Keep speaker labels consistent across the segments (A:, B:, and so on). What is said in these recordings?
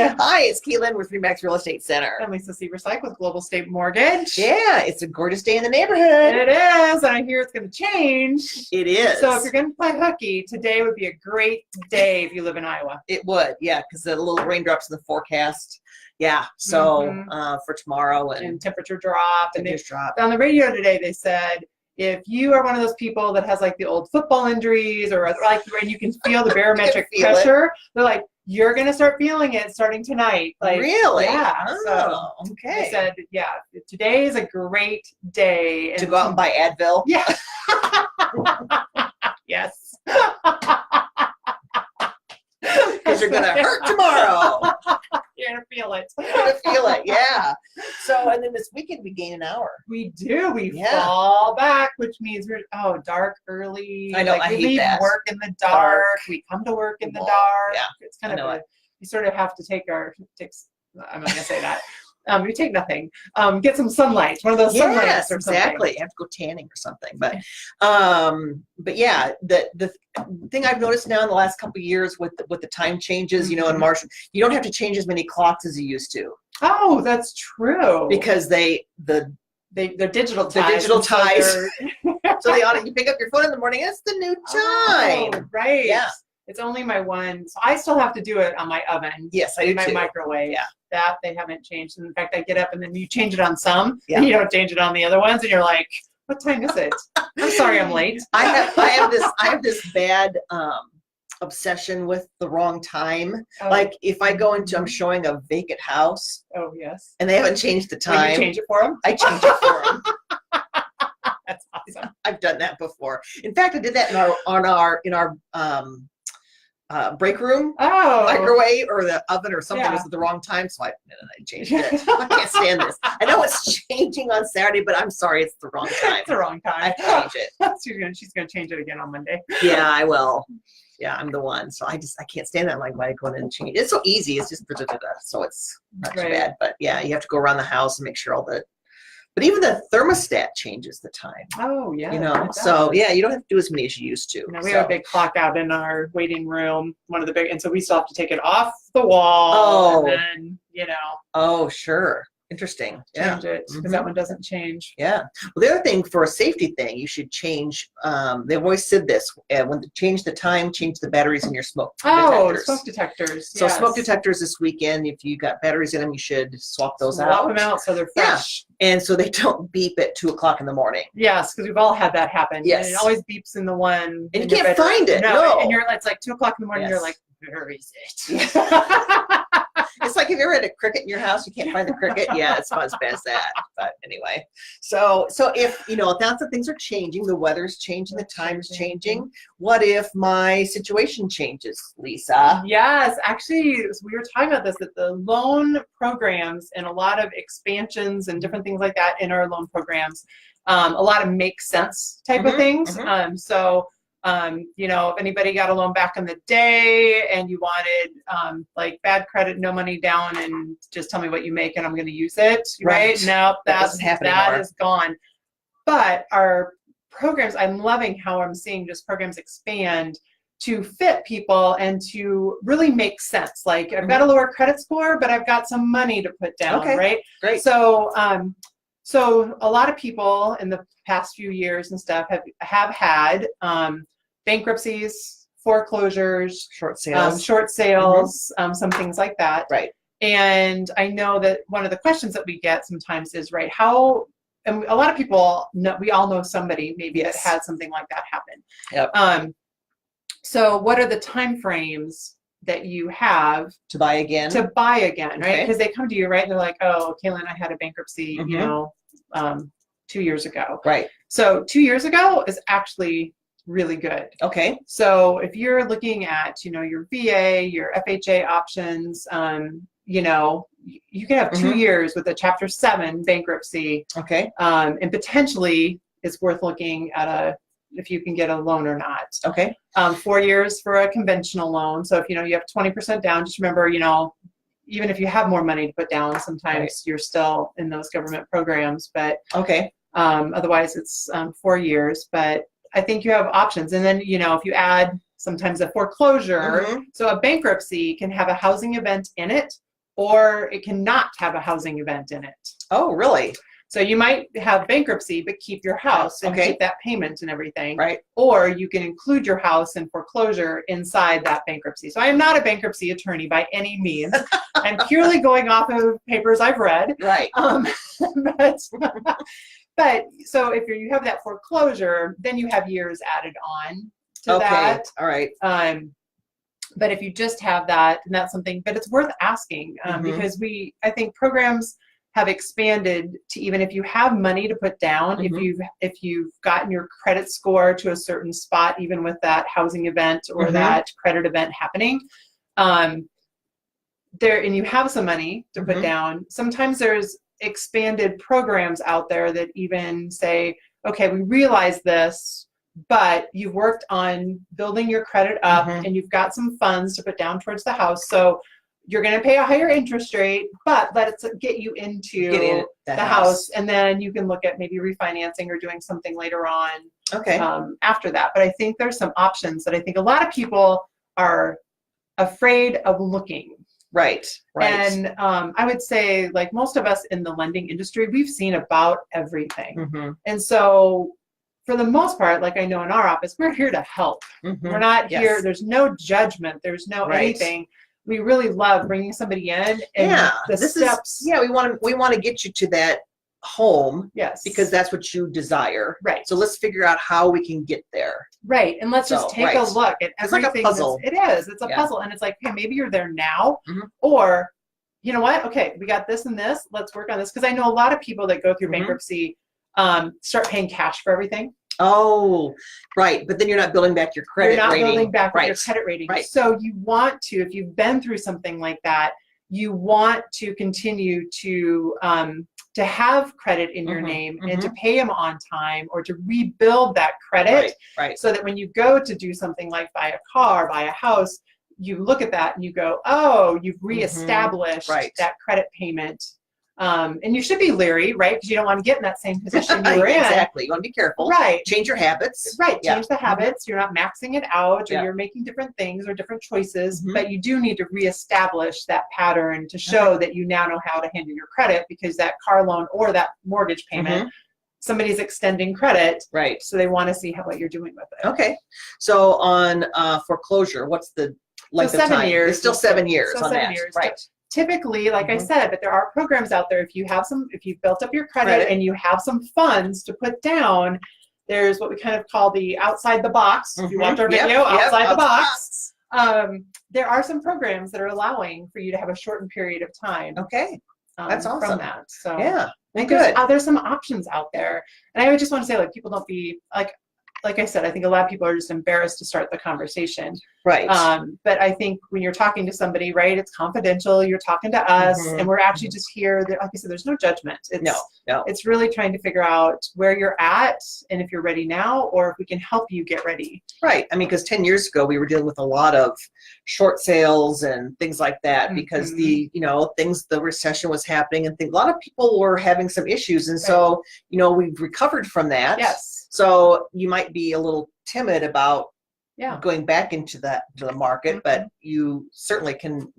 A: Hi, it's Keelan with Remax Real Estate Center.
B: I'm Lisa Seversike with Global State Mortgage.
A: Yeah, it's a gorgeous day in the neighborhood.
B: It is, and I hear it's going to change.
A: It is.
B: So if you're going to play hooky, today would be a great day if you live in Iowa.
A: It would, yeah, because the little raindrops in the forecast. Yeah, so for tomorrow
B: and temperature drop. And
A: drop.
B: On the radio today, they said, if you are one of those people that has like the old football injuries or like when you can feel the barometric pressure, they're like, you're going to start feeling it starting tonight. Like,
A: really?
B: Yeah.
A: Oh,
B: so
A: okay.
B: they said, yeah, today is a great day.
A: To go out and buy Advil?
B: Yeah. Yes.
A: Because you're going to hurt tomorrow.
B: You're going to feel it.
A: You're going to feel it, yeah. So, and then this weekend we gain an hour.
B: We do. We fall back, which means we're, dark early.
A: I know,
B: like,
A: I
B: we
A: hate
B: leave
A: that.
B: work in the dark. We come to work in the dark.
A: Yeah.
B: It's kind of we sort of have to take I'm not going to say that. We take nothing. Get some sunlight. One of those sunlights or
A: exactly. You have to go tanning or something. But yeah, the thing I've noticed now in the last couple of years with the time changes, you know, in March, you don't have to change as many clocks as you used to.
B: Oh, that's true.
A: Because they're
B: digital ties.
A: The digital ties. So you pick up your phone in the morning, it's the new time.
B: Oh, right.
A: Yeah.
B: It's only my one. So I still have to do it on my oven.
A: Yes, I do
B: my
A: too.
B: Microwave.
A: Yeah.
B: That they haven't changed. And in fact, I get up and then you change it on some,
A: yeah.
B: and you don't change it on the other ones, and you're like, "What time is it? I'm sorry, I'm late."
A: I have this bad obsession with the wrong time.
B: Oh.
A: Like if I go into, I'm showing a vacant house.
B: Oh yes.
A: And they haven't changed the time.
B: When you change it for them?
A: I change it for them.
B: That's awesome.
A: I've done that before. In fact, I did that in our break room microwave or the oven or something was at the wrong time, so I changed it. I can't stand this. I know it's changing on Saturday, but I'm sorry, it's the wrong time.
B: It's the wrong time.
A: I have to change
B: it. She's gonna change it again on Monday.
A: Yeah, I will. Yeah, I'm the one. So I can't stand that. Like, why go in and change? It's so easy. It's just so it's not too bad. But yeah, you have to go around the house and make sure but even the thermostat changes the time.
B: Oh, yeah.
A: You know, so yeah, you don't have to do as many as you used to.
B: You know, we have a big clock out in our waiting room, and so we still have to take it off the wall.
A: Oh.
B: And then, you know.
A: Oh, sure. Interesting.
B: Change it, because that one doesn't change.
A: Yeah. Well, the other thing, for a safety thing, you should change, they've always said this, when change the time, change the batteries in your smoke detectors.
B: Smoke detectors.
A: So smoke detectors this weekend, if you got batteries in them, you should swap those out.
B: Swap them out so they're fresh.
A: Yeah. And so they don't beep at 2 o'clock in the morning.
B: Yes, because we've all had that happen.
A: Yes.
B: And it always beeps in the one.
A: And you can't find it. No.
B: And it's like 2 o'clock in the morning, you're like, where is it?
A: It's like, if you're at a cricket in your house, you can't find the cricket. Yeah, it's not as bad as that. But anyway, so if that's the things are changing, the weather's changing, the time's changing. What if my situation changes, Lisa?
B: Yes, actually, we were talking about this, that the loan programs and a lot of expansions and different things like that in our loan programs, a lot of make sense type of things. You know, if anybody got a loan back in the day and you wanted like bad credit, no money down, and just tell me what you make and I'm going to use it, right? Nope, that is gone. But our programs, I'm loving how I'm seeing just programs expand to fit people and to really make sense. Like, I've got a lower credit score, but I've got some money to put down, right?
A: Great.
B: So, so a lot of people in the past few years and stuff have had bankruptcies, foreclosures,
A: short sales,
B: some things like that.
A: Right.
B: And I know that one of the questions that we get sometimes is, right, how, and a lot of people know, we all know somebody maybe that had something like that happen.
A: Yep.
B: So what are the time frames that you have
A: to buy again,
B: right? Because they come to you, right? And they're like, oh, Kaylin, I had a bankruptcy, you know, 2 years ago.
A: Right.
B: So 2 years ago is actually really good.
A: Okay.
B: So if you're looking at, you know, your VA, your FHA options, you know, you can have 2 years with a Chapter 7 bankruptcy.
A: Okay.
B: And potentially it's worth looking at if you can get a loan or not.
A: Okay.
B: 4 years for a conventional loan. So if, you know, you have 20% down, just remember, you know, even if you have more money to put down, sometimes you're still in those government programs, but otherwise it's 4 years. But I think you have options. And then, you know, if you add sometimes a foreclosure, so a bankruptcy can have a housing event in it, or it cannot have a housing event in it.
A: Oh, really?
B: So you might have bankruptcy, but keep your house and
A: Okay.
B: keep that payment and everything.
A: Right.
B: Or you can include your house in foreclosure inside that bankruptcy. So I am not a bankruptcy attorney by any means. I'm purely going off of papers I've read.
A: Right.
B: But, but so if you have that foreclosure, then you have years added on to
A: Okay.
B: that.
A: All right.
B: But if you just have that, and that's something, but it's worth asking because I think programs have expanded to even if you have money to put down, if you've gotten your credit score to a certain spot, even with that housing event or that credit event happening, there, and you have some money to put down, sometimes there's expanded programs out there that even say, okay, we realize this, but you've worked on building your credit up and you've got some funds to put down towards the house. So you're going to pay a higher interest rate, but let it get you into the house. And then you can look at maybe refinancing or doing something later on after that. But I think there's some options that I think a lot of people are afraid of looking.
A: Right.
B: And I would say, like most of us in the lending industry, we've seen about everything. And so for the most part, like I know in our office, we're here to help. We're not here. There's no judgment. There's no anything. We really love bringing somebody in and the steps.
A: We want to get you to that home.
B: Yes.
A: Because that's what you desire.
B: Right.
A: So let's figure out how we can get there.
B: Right. And let's just take a look at everything.
A: It's like a puzzle.
B: It is. It's a puzzle. And it's like, hey, maybe you're there now, or you know what? Okay, we got this and this. Let's work on this. Because I know a lot of people that go through bankruptcy start paying cash for everything.
A: Oh, right. But then you're not building back your credit rating.
B: You're not building back your credit rating.
A: Right.
B: So you want to, if you've been through something like that, you want to continue to have credit in your name and to pay them on time or to rebuild that credit.
A: Right.
B: So that when you go to do something like buy a car, buy a house, you look at that and you go, oh, you've reestablished that credit payment. And you should be leery, right? Because you don't want to get in that same position you were in.
A: Exactly. You want to be careful.
B: Right.
A: Change your habits.
B: Right. Change the habits. You're not maxing it out, or you're making different things or different choices, but you do need to reestablish that pattern to show that you now know how to handle your credit, because that car loan or that mortgage payment, somebody's extending credit.
A: Right.
B: So they want to see what you're doing with it.
A: Okay. So on foreclosure, what's the length of time?
B: 7 years.
A: It's still 7 years on
B: 7
A: that.
B: years.
A: Right.
B: Typically, like I said, but there are programs out there. If you've built up your credit and you have some funds to put down, there's what we kind of call the outside the box. If you watch our video, outside the box. There are some programs that are allowing for you to have a shortened period of time.
A: Okay. That's awesome.
B: From that. So
A: good.
B: There's some options out there. And I would just want to say, like, people don't be like I said, I think a lot of people are just embarrassed to start the conversation.
A: Right.
B: But I think when you're talking to somebody, right, it's confidential. You're talking to us, and we're actually just here. Like I said, there's no judgment. It's,
A: no.
B: It's really trying to figure out where you're at and if you're ready now, or if we can help you get ready.
A: Right. I mean, because 10 years ago, we were dealing with a lot of short sales and things like that because the recession was happening and a lot of people were having some issues. And so, we've recovered from that.
B: Yes.
A: So you might be a little timid about going back into the market, but you certainly can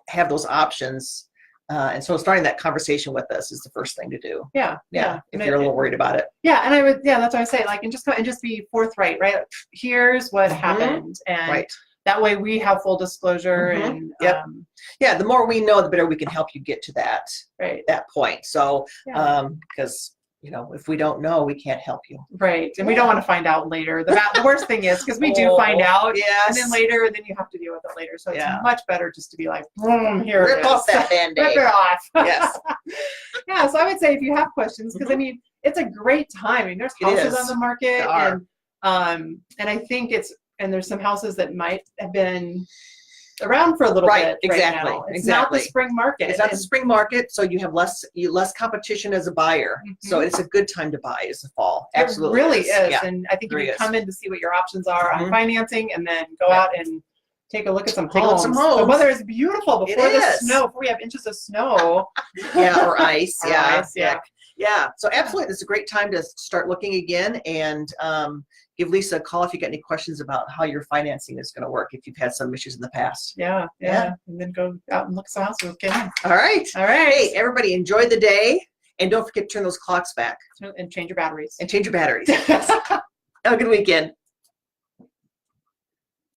A: have those options. And so starting that conversation with us is the first thing to do.
B: Yeah.
A: If you're a little worried about it.
B: Yeah. And I would, that's what I say, like, and just be forthright, right? Here's what happened. And that way we have full disclosure and,
A: the more we know, the better we can help you get to that point. So, because if we don't know, we can't help you.
B: Right. And we don't want to find out later. The worst thing is, because we do find out, and then later, then you have to deal with it later. So it's much better just to be like, boom, here it is.
A: Rip off that Band-Aid.
B: Rip it off.
A: Yes.
B: So I would say if you have questions, because I mean, it's a great time. I mean, there's houses on the market. And I think there's some houses that might have been around for a little bit.
A: Exactly.
B: Right now. It's not the spring market.
A: It's not the spring market, so you have less competition as a buyer. So it's a good time to buy is the fall. Absolutely.
B: It really is.
A: Yeah.
B: And I think if you come in to see what your options are on financing and then go out and take a look at some
A: Take a look at some
B: The
A: homes.
B: weather is beautiful before the snow, before we have inches of snow.
A: Yeah, or ice.
B: Or
A: Yeah.
B: ice, yeah.
A: Yeah. So absolutely, it's a great time to start looking again, and give Lisa a call if you got any questions about how your financing is going to work if you've had some issues in the past.
B: Yeah. And then go out and look at some houses with Kim.
A: All right.
B: Hey,
A: everybody, enjoy the day, and don't forget to turn those clocks back
B: and change your batteries.
A: Have a good weekend.